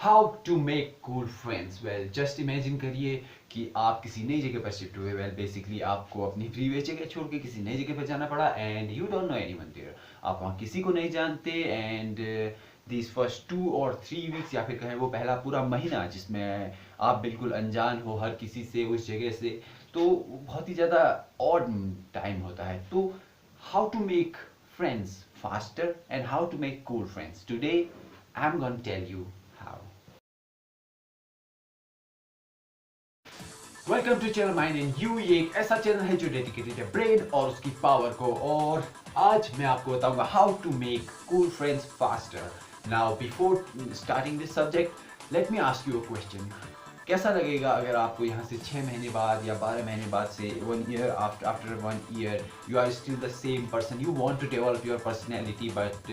How to make cool friends. Well just imagine करिए कि आप किसी नई जगह पर शिफ्ट हुए। वेल बेसिकली आपको अपनी प्रीवियस जगह छोड़ के किसी नई जगह पर जाना पड़ा and you don't know anyone there. आप वहाँ किसी को नहीं जानते एंड दिस फर्स्ट 2 और 3 वीक्स या फिर कहें वो पहला पूरा महीना जिसमें आप बिल्कुल अनजान हो हर किसी से उस जगह से, तो बहुत ही ज़्यादा ऑड टाइम होता है। तो how to make friends faster and how to make cool friends. Today I'm going to tell you how. Welcome to channel mind and you. ये एक ऐसा चैनल है जो डेडिकेटेड है ब्रेन और उसकी पावर को, और आज मैं आपको बताऊंगा how to make cool friends faster. Now before starting this subject let me ask you a question. कैसा लगेगा अगर आपको यहाँ से 6 महीने बाद या 12 महीने बाद से 1 year after 1 year you are still the same person, you want to develop your personality but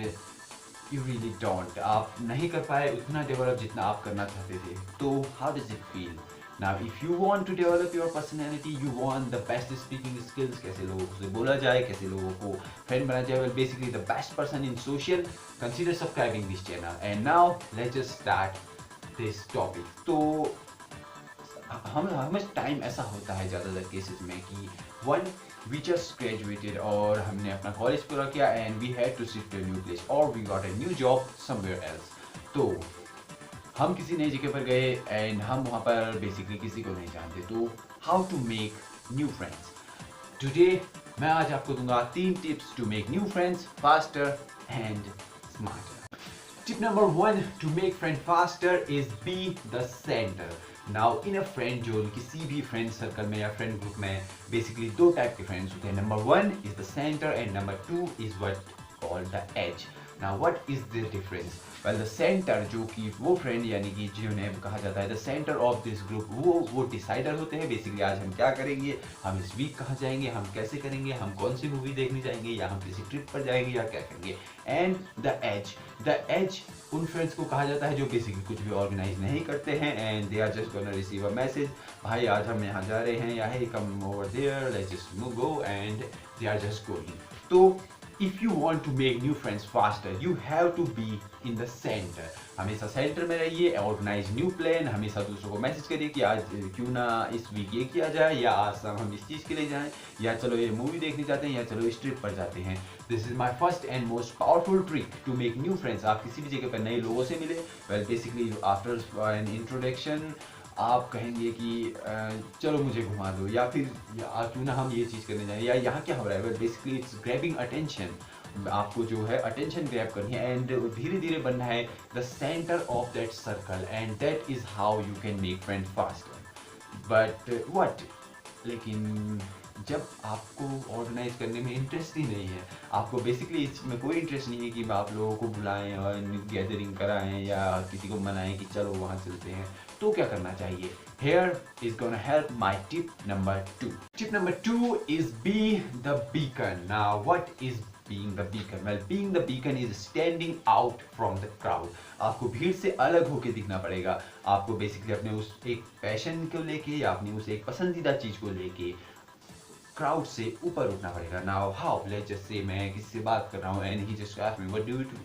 you really don't, आप नहीं कर पाए उतना डेवलप जितना आप करना चाहते थे। तो how does it feel? Now, if you want to develop your personality, you want the best speaking skills, कैसे लोगों से बोला जाए, कैसे लोगों को फ्रेंड बना जाए, well basically the best person in social, consider subscribing this channel. And now let's just start this topic. तो हमें टाइम ऐसा होता है ज़्यादातर केसेस में कि वन वी जस्ट ग्रेजुएटेड और हमने अपना कॉलेज पूरा किया and we had to shift to new place और we got a new job somewhere else. तो हम किसी नई जगह पर गए एंड हम वहाँ पर बेसिकली किसी को नहीं जानते। तो how to make new friends. Today मैं आज आपको दूंगा 3 tips to make new friends faster and smarter. Tip number 1 to make friend faster is be the center. Now in a friend zone, किसी भी friend circle में या friend group में basically 2 type के friends होते हैं। Number 1 is the center and number 2 is what called the edge. Now what is the difference? Well, the center जो कि वो friend यानी कि जिन्हें कहा जाता है the center of this group, वो decider होते हैं। बेसिकली आज हम क्या करेंगे, हम इस वीक कहाँ जाएंगे, हम कैसे करेंगे, हम कौन सी मूवी देखने जाएंगे या हम किसी ट्रिप पर जाएंगे या क्या करेंगे। एंड द एज उन फ्रेंड्स को कहा जाता है जो बेसिकली कुछ भी ऑर्गेनाइज नहीं करते हैं and they are just gonna receive a message, भाई आज हम यहाँ जा रहे हैं या hey come over there let's just go and they are just going. तो if you want to make new friends faster, you have to be in the center. हमेशा सेंटर में रहिए, ऑर्गेनाइज न्यू प्लान, हमेशा दूसरों को message करिए कि आज क्यों ना इस वीक ये किया जाए या आज शाम हम इस चीज़ के लिए जाएं या चलो ये मूवी देखने जाते हैं या चलो इस ट्रिप पर जाते हैं। This is my first and most powerful trick to make new friends. आप किसी भी जगह पर नए लोगों से मिले, well basically after an introduction आप कहेंगे कि चलो मुझे घुमा दो या फिर क्यों ना हम ये चीज़ करने जाएं या यहाँ क्या हो रहा है। बेसिकली इट्स ग्रैबिंग अटेंशन, आपको जो है अटेंशन ग्रैब करनी है एंड धीरे धीरे बनना है the centre of that circle and that is how you can make friend faster. But what, लेकिन जब आपको ऑर्गेनाइज करने में इंटरेस्ट ही नहीं है, आपको बेसिकली इसमें कोई इंटरेस्ट नहीं है कि आप लोगों को बुलाएं और गैदरिंग कराएं या किसी को मनाएं कि चलो वहाँ चलते हैं, तो क्या करना चाहिए? Here is gonna help my tip number 2. Tip number 2 is be the beacon. Now what is being the beacon? Well, being the beacon is standing out from the crowd. आपको भीड़ से अलग होके दिखना पड़ेगा। आपको बेसिकली अपने उस एक पैशन को लेके या अपनी उस एक पसंदीदा चीज़ को लेके क्राउड से ऊपर उठना पड़ेगा। Now how, let's just say मैं किसी से बात कर रहा हूँ and he just asked me what do you do,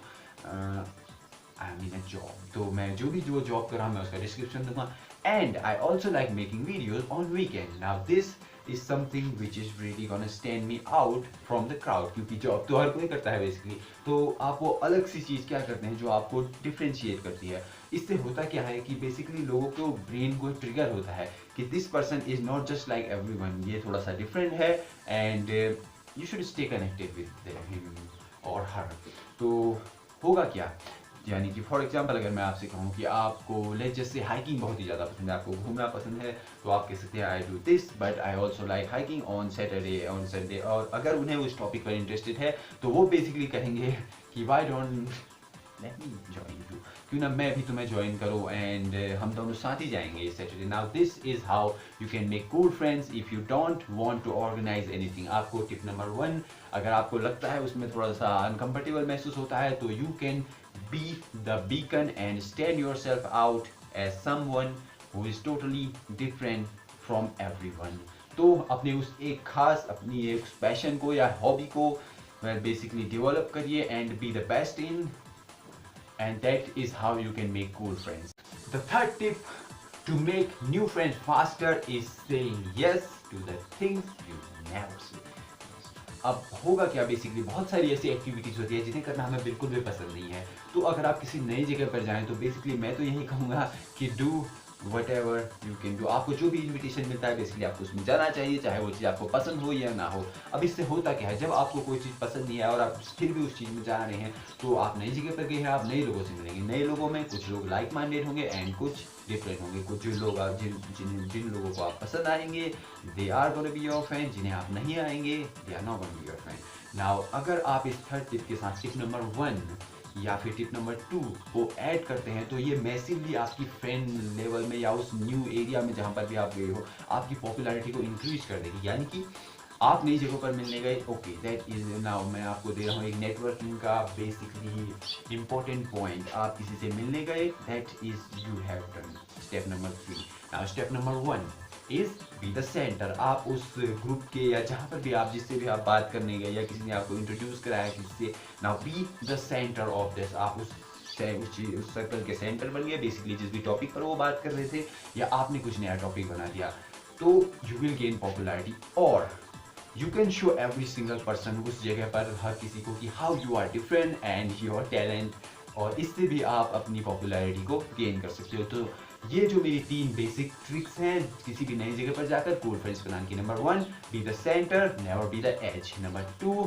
I am in a job. तो मैं जो जॉब कर रहा हूँ मैं उसका डिस्क्रिप्शन दूंगा and I also like making videos on weekend. Now this is something which is really gonna stand me out from the crowd, क्योंकि जॉब तो हर कोई करता है बेसिकली। तो आप वो अलग सी चीज़ क्या करते हैं जो आपको डिफ्रेंशिएट करती है। इससे होता क्या है कि बेसिकली लोगों को ब्रेन को ट्रिगर होता है कि this person is not just like everyone, ये थोड़ा सा डिफरेंट है and you should stay connected with him और हर। तो होगा क्या, यानी कि फॉर एग्जांपल अगर मैं आपसे कहूँ कि आपको लेट्स जस्ट से हाइकिंग बहुत ही ज़्यादा पसंद है, आपको घूमना पसंद है, तो आप कह सकते हैं I do this but I also like hiking on Saturday on Sunday. और अगर उन्हें उस टॉपिक पर इंटरेस्टेड है तो वो बेसिकली कहेंगे कि why don't let me join you, क्यों ना मैं भी तुम्हें ज्वाइन करूँ एंड हम दोनों साथ ही जाएंगे इस Saturday. Now this is how you can make cool friends if you don't want to organise anything. आपको टिप नंबर 1, अगर आपको लगता है उसमें थोड़ा सा अनकंफर्टेबल महसूस होता है तो you can be the beacon and stand yourself out as someone who is totally different from everyone. तो अपने उस एक खास अपनी एक पैशन को या हॉबी को basically develop करिए and be the best in, and that is how you can make cool friends. The third tip to make new friends faster is saying yes to the things you never say. अब होगा क्या, basically बहुत सारी ऐसी activities होती है जिन्हें करना हमें बिल्कुल भी पसंद नहीं है। तो अगर आप किसी नई जगह पर जाएं तो बेसिकली मैं तो यही कहूँगा कि do whatever you can do। आपको जो भी इन्विटेशन मिलता है बेसिकली आपको उसमें जाना चाहिए, चाहे वो चीज़ आपको पसंद हो या ना हो। अब इससे होता क्या है, जब आपको कोई चीज़ पसंद नहीं है और आप फिर भी उस चीज़ में जा रहे हैं, तो आप नई जगह पर गए हैं, आप नए लोगों से मिलेंगे। नए लोगों में कुछ लोग लाइक माइंडेड होंगे एंड कुछ डिफरेंट होंगे। कुछ लोग जिन लोगों को आप पसंद आएंगे they are gonna be your friend, जिन्हें आप नहीं आएंगे they are not gonna be your friend. Now अगर आप इस थर्ड टिप के साथ टिप नंबर 1 या फिर टिप नंबर 2 को ऐड करते हैं तो ये मैसिवली आपकी फ्रेंड लेवल में या उस न्यू एरिया में जहाँ पर भी आप गए हो आपकी पॉपुलैरिटी को इंक्रीज कर देगी। यानी कि आप नई जगह पर मिलने गए, ओके दैट इज नाउ मैं आपको दे रहा हूँ एक नेटवर्किंग का बेसिकली इंपॉर्टेंट पॉइंट। आप किसी से मिलने गए, that is you have done step number 3। Now step number 1 is B the centre. आप उस ग्रुप के या जहाँ पर भी आप जिससे भी आप बात करने गए या किसी ने आपको इंट्रोड्यूस कराया किसी से, now B the centre of this. आप उस सर्कल के सेंटर बन गए, बेसिकली जिस भी टॉपिक पर वो बात कर रहे थे या आपने कुछ नया टॉपिक बना दिया, तो यू विल गेन पॉपुलैरिटी। और you can show every single person उस जगह पर हर किसी को कि how you are different and your talent, और इससे भी आप अपनी पॉपुलैरिटी को गेन कर सकते हो। तो ये जो मेरी 3 बेसिक ट्रिक्स हैं किसी भी नई जगह पर जाकर कूल फ्रेंड्स बनाने की। Number 1 be the centre, never be the edge. Number 2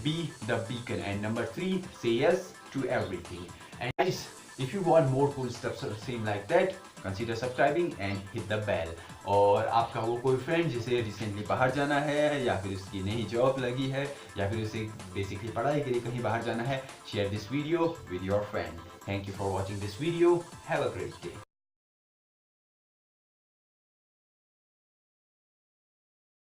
be the beacon and number 3 say yes to everything. And guys, if you want more cool stuff same like that, consider subscribing and hit the bell। और आपका वो कोई friend जिसे recently बाहर जाना है या फिर उसकी नई जॉब लगी है या फिर उसे बेसिकली पढ़ाई के लिए कहीं बाहर जाना है, share this video with your friend। Thank you for watching this video। Have a great day।